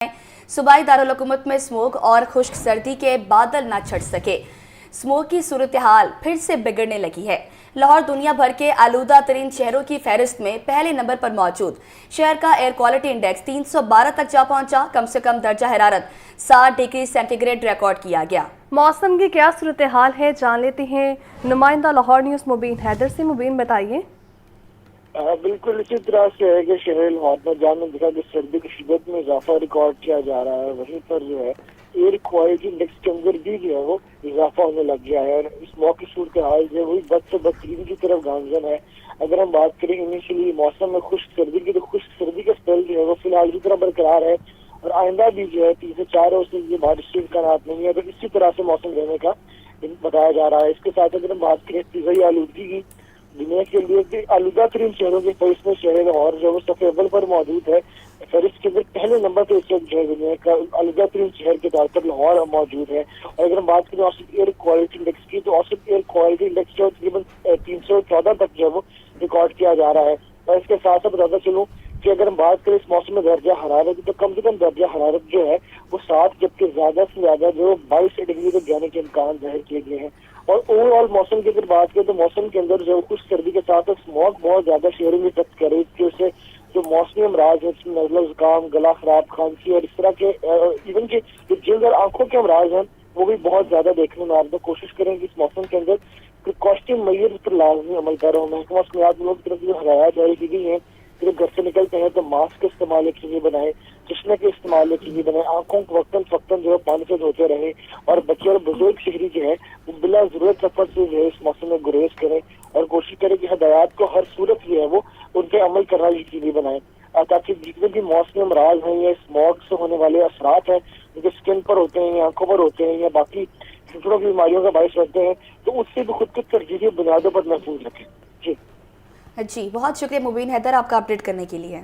सूबाई दारुल-हुकूमत में स्मोक और खुश्क सर्दी के बादल न छट सके। स्मोक की सूरत हाल फिर से बिगड़ने लगी है। लाहौर दुनिया भर के आलूदा तरीन शहरों की फहरिस्त में पहले नंबर पर मौजूद। शहर का एयर क्वालिटी इंडेक्स 312 तक जा पहुंचा। कम से कम दर्जा हरारत 60 डिग्री सेंटीग्रेड रिकॉर्ड किया गया। मौसम की क्या सूरत हाल है, जान लेते हैं नुमाइंदा लाहौर न्यूज़ मुबीन हैदर से। मुबीन बताइए। बिल्कुल इसी तरह से है कि शहर लाहौर में जाने दिखा कि सर्दी की शिद्दत में इजाफा रिकॉर्ड किया जा रहा है। वहीं पर जो है एयर क्वालिटी इंडेक्स के अंदर भी जो है वो इजाफा होने लग गया है। और इस मौके सूरत हाल जो है वही बद से बदतरीन की तरफ गामजन है। अगर हम बात करें इनिशियली मौसम में खुश्क सर्दी की, तो खुश्क सर्दी का स्पेल जो है वो फिलहाल इसी तरह बरकरार है और आइंदा भी जो है 3 से 4 रोज से ये बारिश के इम्कान नहीं है। तो इसी तरह से मौसम रहने का बताया जा रहा है। इसके साथ अगर हम बात करें फिजाई आलूदगी की, दुनिया के लिए आलूदा तरीन शहरों के फहरिस्त में शहर लाहौर जो है सफ़े अव्वल पर मौजूद है। फहरिस्त के अंदर पहले नंबर पर इस वक्त जो है दुनिया का आलूदा तरीन शहर के तौर पर लाहौर मौजूद है। और अगर हम बात करें औसत एयर क्वालिटी इंडेक्स की, तो औसत एयर क्वालिटी इंडेक्स जो तकरीबन 314 तक जो है वो रिकॉर्ड किया जा रहा है। और इसके साथ साथ बताता चलूँ कि अगर हम बात करें इस मौसम में दर्जा हरारत की, तो कम से कम दर्जा हरारत जो है वो 7, जबकि ज्यादा से ज्यादा जो 22 डिग्री तक जाने के इम्कान जाहिर किए गए हैं। और ओवरऑल मौसम की अगर बात करें तो मौसम के अंदर जो कुछ सर्दी के साथ स्मॉग बहुत ज्यादा शहरों में इफेक्ट कर रही है, जिससे जो मौसमी अमराज है, नज़ला जुकाम, गला खराब, खांसी और इस तरह के इवन के जो जल्द और आंखों के अमराज हैं वो भी बहुत ज्यादा देखने में आ रहे हैं। कोशिश करें कि इस मौसम के अंदर प्रिकॉशनरी मेजर्स पर लाजमी अमल कर रहा हूँ। महकमा मौसमियात मुल्क की तरफ जो हदायत जारी की गई है, जब घर से निकलते हैं तो मास्क का इस्तेमाल यकीनी बनाए, चश्मे के इस्तेमाल यकीनी बनाए, आंखों को वक्तन जो है पानी से धोते रहे और बच्चे और बुजुर्ग शहरी जो है वो बिला जरूरत सफर से जो है इस मौसम में गुरेज करें और कोशिश करें कि हदायत को हर सूरत जो है वो उनके अमल करना यकीनी बनाए, ताकि जितने भी मौसमी अमराज हैं या स्मॉग से होने वाले असरात हैं जो स्किन पर होते हैं या आंखों पर होते हैं या बाकी छोटी बीमारियों का बायस बनते हैं, तो उससे भी खुद को तरजीही बुनियादों पर महफूज रखें। जी, बहुत शुक्रिया मुबीन हैदर आपका अपडेट करने के लिए।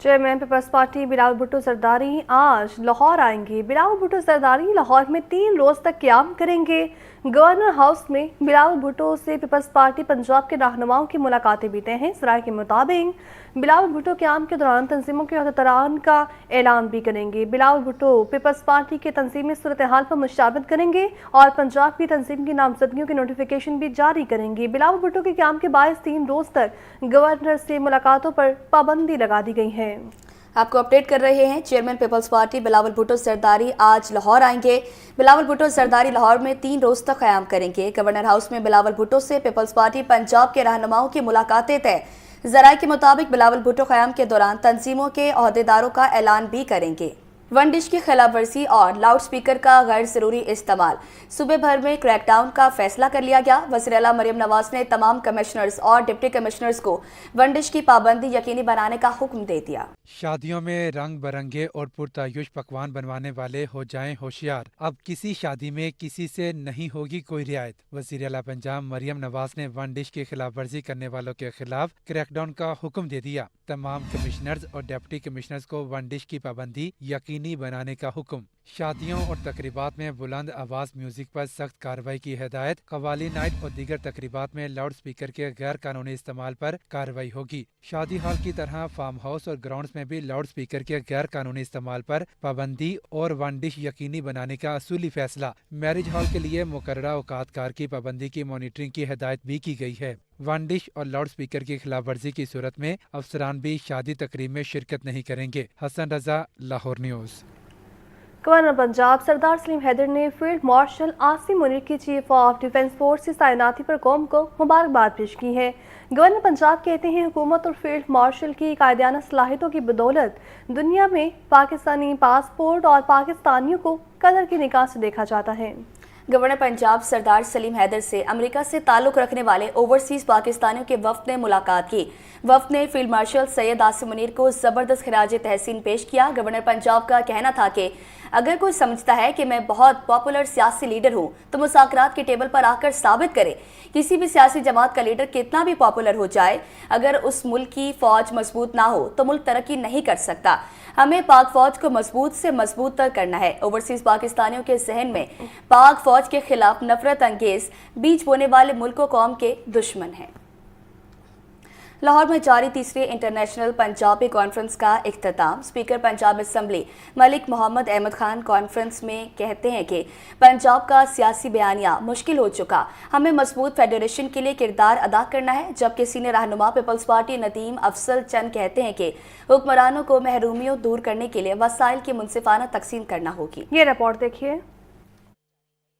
Chairman Peoples Party Bilawal Bhutto Zardari आज लाहौर आएंगे। बिलावल भुट्टो जरदारी लाहौर में 3 रोज तक क़याम करेंगे। गवर्नर हाउस में बिलावल भुट्टो से पीपल्स पार्टी पंजाब के रहनुमाओं की मुलाकातें भी तय हैं। सराय के मुताबिक बिलावल भुट्टो क़याम के दौरान तंजीमों के अहदेदारान का ऐलान भी करेंगे। बिलावल भुट्टो पीपल्स पार्टी के तंजीमी सूरत हाल पर मुशावरत करेंगे और पंजाब की तंजीम की नामजदगियों की नोटिफिकेशन भी जारी करेंगे। बिलावल भुट्टो के क़याम के बायस 3 रोज तक गवर्नर से मुलाकातों पर पाबंदी लगा दी गई है। आपको अपडेट कर रहे हैं chairman Peoples Party Bilawal Bhutto Zardari आज लाहौर आएंगे। बिलावल भुट्टो जरदारी लाहौर में 3 रोज तक क़याम करेंगे। गवर्नर हाउस में बिलावल भुट्टो से पीपल्स पार्टी पंजाब के रहनुमाओं की मुलाकातें तय। ज़राए के मुताबिक बिलावल भुट्टो क़याम के दौरान तंजीमों के अहदेदारों का ऐलान भी करेंगे। वन डिश की खिलाफ वर्जी और लाउड स्पीकर का गैर ज़रूरी इस्तेमाल, सूबे भर में क्रैकडाउन का फैसला कर लिया गया। वज़ीर-ए-आला मरियम नवाज ने तमाम कमिश्नर्स और डिप्टी कमिश्नर्स को वन डिश की पाबंदी यकीनी बनाने का हुक्म दे दिया। शादियों में रंग बिरंगे और पुरतायुश पकवान बनवाने वाले हो जाएं होशियार, अब किसी शादी में किसी से नहीं होगी कोई रियायत। वज़ीर-ए-आला पंजाब मरियम नवाज ने वन डिश की खिलाफ वर्जी करने वालों के खिलाफ क्रैकडाउन का हुक्म दे दिया। तमाम कमिश्नर्स और डिप्टी कमिश्नर्स को वन डिश की पाबंदी यकीनी बनाने का हुक्म। शादियों और तकरीबात में बुलंद आवाज म्यूजिक पर सख्त कार्रवाई की हिदायत। कवाली नाइट और दीगर तकरीबात में लाउड स्पीकर के गैर कानूनी इस्तेमाल पर कार्रवाई होगी। शादी हॉल की तरह फार्म हाउस और ग्राउंड्स में भी लाउड स्पीकर के गैर कानूनी इस्तेमाल पर पाबंदी और वन डिश यकीनी बनाने का असूली फैसला। मैरिज हॉल के लिए मुकर्ररा औकातकार की पाबंदी की मॉनिटरिंग की हिदायत भी की गई है। वन डिश और लाउड स्पीकर की खिलाफ वर्जी की सूरत में अफसरान भी शादी तकरीब में शिरकत नहीं करेंगे। हसन रजा, लाहौर न्यूज़। गवर्नर पंजाब सरदार सलीम हैदर ने फील्ड मार्शल आसिम मुनीर की चीफ ऑफ डिफेंस फोर्स की तैनाती पर कौम को मुबारकबाद पेश की है। गवर्नर पंजाब कहते हैं हुकूमत और फील्ड मार्शल की कायदाना सलाहियतों की बदौलत दुनिया में पाकिस्तानी पासपोर्ट और पाकिस्तानियों को कदर की निगाह से देखा जाता है। गवर्नर पंजाब सरदार सलीम हैदर से अमेरिका से ताल्लुक रखने वाले ओवरसीज पाकिस्तानियों के वफ्द ने मुलाकात की। वफ्द ने फील्ड मार्शल सैयद आसिम मुनीर को जबरदस्त खिराज तहसीन पेश किया। गवर्नर पंजाब का कहना था कि अगर कोई समझता है कि मैं बहुत पॉपुलर सियासी लीडर हूं तो मुज़ाकरात के टेबल पर आकर साबित करे। किसी भी सियासी जमात का लीडर कितना भी पॉपुलर हो जाए, अगर उस मुल्क की फौज मजबूत ना हो तो मुल्क तरक्की नहीं कर सकता। हमें पाक फौज को मजबूत से मजबूत तर करना है। ओवरसीज पाकिस्तानियों के जहन में पाक फौज के खिलाफ नफरत अंगेज बीज बोने वाले मुल्क व कौम के दुश्मन हैं। लाहौर में जारी तीसरे इंटरनेशनल पंजाबी कॉन्फ्रेंस का इख्तिताम। Speaker Punjab assembly Malik Mohammad Ahmad Khan conference में कहते हैं कि पंजाब का सियासी बयानिया मुश्किल हो चुका, हमें मजबूत फेडरेशन के लिए किरदार अदा करना है। जबकि सीनियर रहनुमा पीपल्स पार्टी नदीम अफजल चंद कहते हैं कि हुक्मरानों को महरूमियों दूर करने के लिए वसाइल की मुनसिफाना तकसीम करना होगी। ये रिपोर्ट देखिए।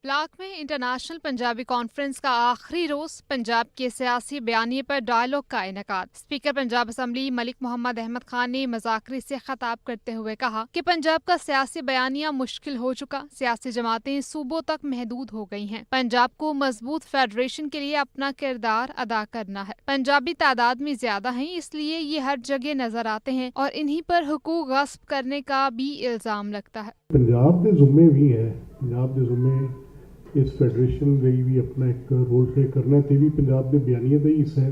ब्लॉक में इंटरनेशनल पंजाबी कॉन्फ्रेंस का आखिरी रोज पंजाब के सियासी बयानिए पर डायलॉग का इनेकाद। स्पीकर पंजाब असम्बली मलिक मोहम्मद अहमद खान ने मजाकरी से खिताब करते हुए कहा कि पंजाब का सियासी बयानिया मुश्किल हो चुका, सियासी जमातें सूबों तक महदूद हो गई हैं। पंजाब को मजबूत फेडरेशन के लिए अपना किरदार अदा करना है। पंजाबी तादाद में ज्यादा हैं, इसलिए ये हर जगह नजर आते हैं और इन्हीं पर हुकूक गस्ब करने का भी इल्जाम लगता है। पंजाब के जुम्मे भी है, पंजाब के जुम्मे इस फैडरेशन ਲਈ ਵੀ ਆਪਣਾ ਇੱਕ ਰੋਲ ਪਲੇ ਕਰਨਾ ਤੇ ਵੀ ਪੰਜਾਬ ਦੇ ਬਿਆਨੀਆਂ ਦਾ ਹੀ ਹਿੱਸਾ ਹੈ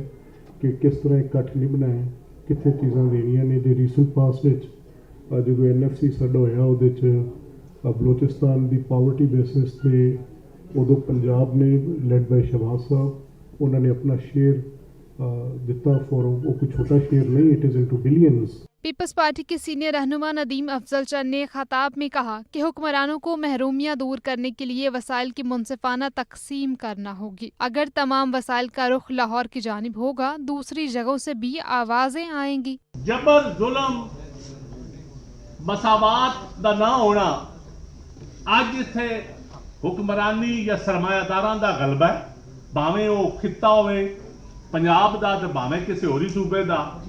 ਕਿ ਕਿਸ ਤਰ੍ਹਾਂ ਇਕੱਠ ਨਿਭਣਾ ਹੈ, ਕਿੱਥੇ ਚੀਜ਼ਾਂ ਦੇਣੀਆਂ ਨੇ। ਦੇ ਰੀਸੈਂਟ ਪਾਸ ਵਿੱਚ ਜਦੋਂ NFC ਸਾਡਾ ਹੋਇਆ ਉਹਦੇ 'ਚ ਬਲੋਚਿਸਤਾਨ ਦੀ ਪਾਵਰਟੀ ਬੇਸਿਸ ਤੇ ਉਦੋਂ ਪੰਜਾਬ ਨੇ ਲੈਡ ਬਾਈ ਸ਼ਹਬਾਜ਼ ਸਾਹਿਬ ਉਹਨਾਂ ਨੇ ਆਪਣਾ ਸ਼ੇਅਰ ਦਿੱਤਾ ਫॉर ਉਹ ਕੋਈ ਛੋਟਾ ਸ਼ੇਅਰ ਨਹੀਂ, it is into billions. Peoples Party के सीनियर रहनुमा नदीम अफजल चंद ने खताब में कहा कि हुक्मरानों को महरूमियां दूर करने के लिए वसाइल की मुनसिफाना तकसीम करना होगी। अगर तमाम वसाइल का रुख लाहौर की जानिब होगा, दूसरी जगहों से भी आवाजें आएंगी। जबर जुल्म मसावात दा ना होना अज इत्थे हुक्मरानी या सरमायादारां दा गलबा है, भावें वो खिता होवे पंजाब दा ते भावें किसी होरी सूबे दा।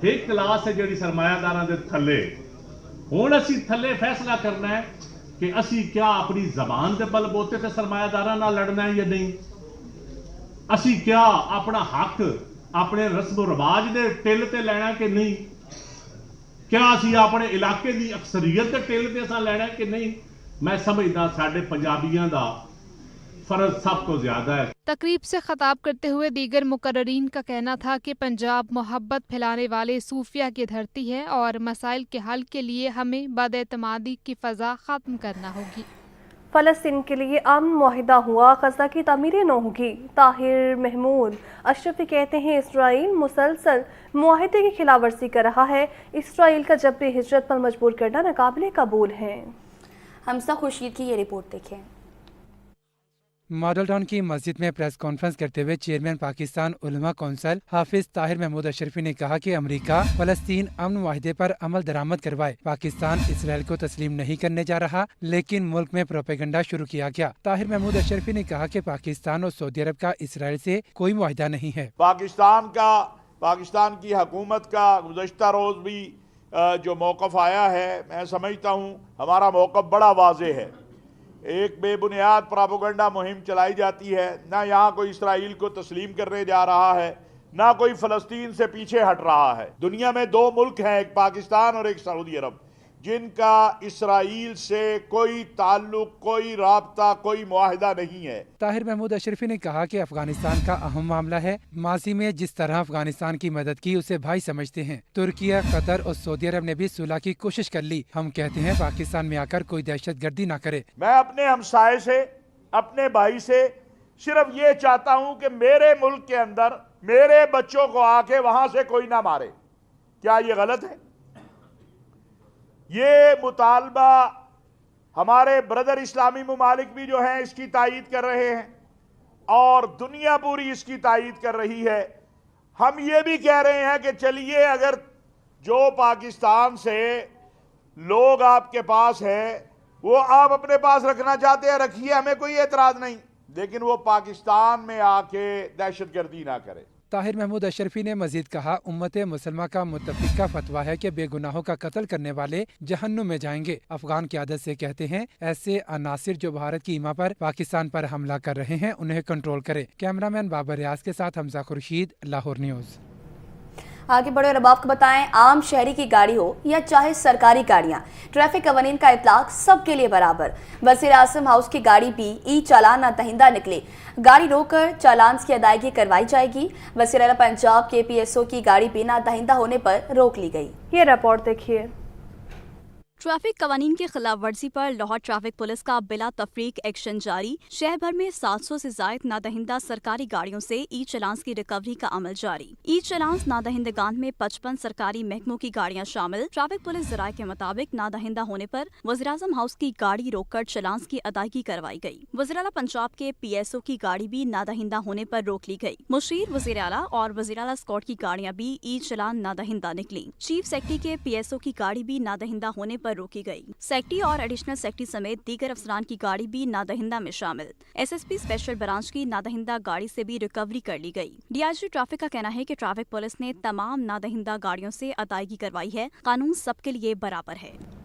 एक क्लास है जिहड़ी सरमायादारां दे थल्ले। हुण असीं थल्ले फैसला करना है कि असीं क्या अपनी जबान दे बलबोते ते सरमायादारां नाल लड़ना है या नहीं। असीं क्या अपना हक अपने रस्म रिवाज दे टिल ते लैना कि नहीं। क्या असीं अपने इलाके की अक्सरीयत के टिल ते असां लैना कि नहीं। मैं समझदा साडे पंजाबियां दा फर्ज सब तो ज्यादा है। तकरीब से खताब करते हुए दीगर मुकर्ररीन का कहना था कि पंजाब मोहब्बत फैलाने वाले सूफिया की धरती है और मसाइल के हल के लिए हमें बदएतमादी की फ़ज़ा ख़त्म करना होगी। फ़लस्तीन के लिए अमन मुआहिदा हुआ, ग़ज़ा की तामीर न होगी। ताहिर महमूद अशरफी कहते हैं इसराइल मुसलसल मुआहिदे की खिलाफ वर्जी कर रहा है। इसराइल का जबरी हिजरत पर मजबूर करना नाकाबिले कबूल है। हमसा खुर्शीद की ये रिपोर्ट देखें। मॉडल टाउन की मस्जिद में प्रेस कॉन्फ्रेंस करते हुए चेयरमैन पाकिस्तान उलमा कौंसिल हाफिज ताहिर महमूद अशरफी ने कहा कि अमेरिका फ़लस्तीन अमन मुआहिदे पर अमल दरामद करवाए। पाकिस्तान इसराइल को तस्लीम नहीं करने जा रहा, लेकिन मुल्क में प्रोपेगेंडा शुरू किया गया। ताहिर महमूद अशरफी ने कहा कि पाकिस्तान और सऊदी अरब का इसराइल से कोई मुआहिदा नहीं है। पाकिस्तान की हुकूमत का गुज़श्ता रोज़ भी जो मौक़िफ़ आया है, मैं समझता हूँ हमारा मौक़िफ़ बड़ा वाज़ेह है। एक बेबुनियाद प्रोपेगेंडा मुहिम चलाई जाती है। ना यहाँ कोई इसराइल को तस्लीम करने जा रहा है, ना कोई फ़लस्तीन से पीछे हट रहा है। दुनिया में दो मुल्क हैं, एक पाकिस्तान और एक सऊदी अरब, जिनका इसराइल से कोई ताल्लुक, कोई राब्ता, कोई मुआहिदा नहीं है। ताहिर महमूद अशरफी ने कहा कि अफगानिस्तान का अहम मामला है। माजी में जिस तरह अफगानिस्तान की मदद की उसे भाई समझते हैं। तुर्की, कतर और सऊदी अरब ने भी सुलह की कोशिश कर ली। हम कहते हैं पाकिस्तान में आकर कोई दहशत गर्दी न करे। मैं अपने हमसाये से, अपने भाई से सिर्फ ये चाहता हूँ कि मेरे मुल्क के अंदर मेरे बच्चों को आके वहां से कोई ना मारे। क्या ये गलत है? ये मुतालबा हमारे ब्रदर इस्लामी ममालिक भी जो हैं इसकी तायीद कर रहे हैं और दुनिया पूरी इसकी तायीद कर रही है। हम ये भी कह रहे हैं कि चलिए, अगर जो पाकिस्तान से लोग आपके पास है वो आप अपने पास रखना चाहते हैं, रखिए, हमें कोई एतराज़ नहीं, लेकिन वो पाकिस्तान में आके दहशतगर्दी ना करे। ताहिर महमूद अशरफी ने मजीद कहा, उम्मत मुसलमा का मुत्तफिका फतवा है कि बेगुनाहों का कत्ल करने वाले जहन्नुम में जाएंगे। अफगान क़यादत से कहते हैं ऐसे अनासिर जो भारत की ईमा पर पाकिस्तान पर हमला कर रहे हैं उन्हें कंट्रोल करे। कैमरामैन बाबर रियाज के साथ हमजा खुर्शीद, लाहौर न्यूज़। आगे बढ़े और अब आपको बताएं, आम शहरी की गाड़ी हो या चाहे सरकारी गाड़ियां, ट्रैफिक कवानीन का इतलाक सबके लिए बराबर। वज़ीर आज़म हाउस की गाड़ी भी ई चालान ना दहिंदा निकले, गाड़ी रोककर चालान की अदायगी करवाई जाएगी। वज़ीर आला पंजाब के PSO की गाड़ी भी ना दहिंदा होने पर रोक ली गई। ये रिपोर्ट देखिए। ट्रैफिक कवानीन की खिलाफ वर्जी पर लाहौर ट्रैफिक पुलिस का बिला तफरीक एक्शन जारी। शहर भर में 700 से जायद नादहिंदा सरकारी गाड़ियों से ई चलान्स की रिकवरी का अमल जारी। ई चलान्स नादहिंदगान में 55 सरकारी महकमों की गाड़ियां शामिल। ट्रैफिक पुलिस जराये के मुताबिक नादहिंदा होने पर वज़ीर-ए-आज़म हाउस की गाड़ी रोककर चलान्स की अदायगी करवाई गई। वज़ीर-ए-आला पंजाब के PSO की गाड़ी भी नादहिंदा होने पर रोक ली गई। मुशीर, वज़ीर-ए-आला और वज़ीर-ए-आला स्क्वाड की गाड़ियां भी ई चलान नादहिंदा निकली। चीफ सेक्रेटरी के PSO की गाड़ी भी नादहिंदा होने पर रोकी गई। सेक्रेटरी और एडिशनल सेक्रेटरी समेत दीगर अफसरान की गाड़ी भी नादहिंदा में शामिल। SSP स्पेशल ब्रांच की नादहिंदा गाड़ी से भी रिकवरी कर ली गई। DIG ट्रैफिक का कहना है कि ट्रैफिक पुलिस ने तमाम नादहिंदा गाड़ियों से अदायगी करवाई है। कानून सबके लिए बराबर है।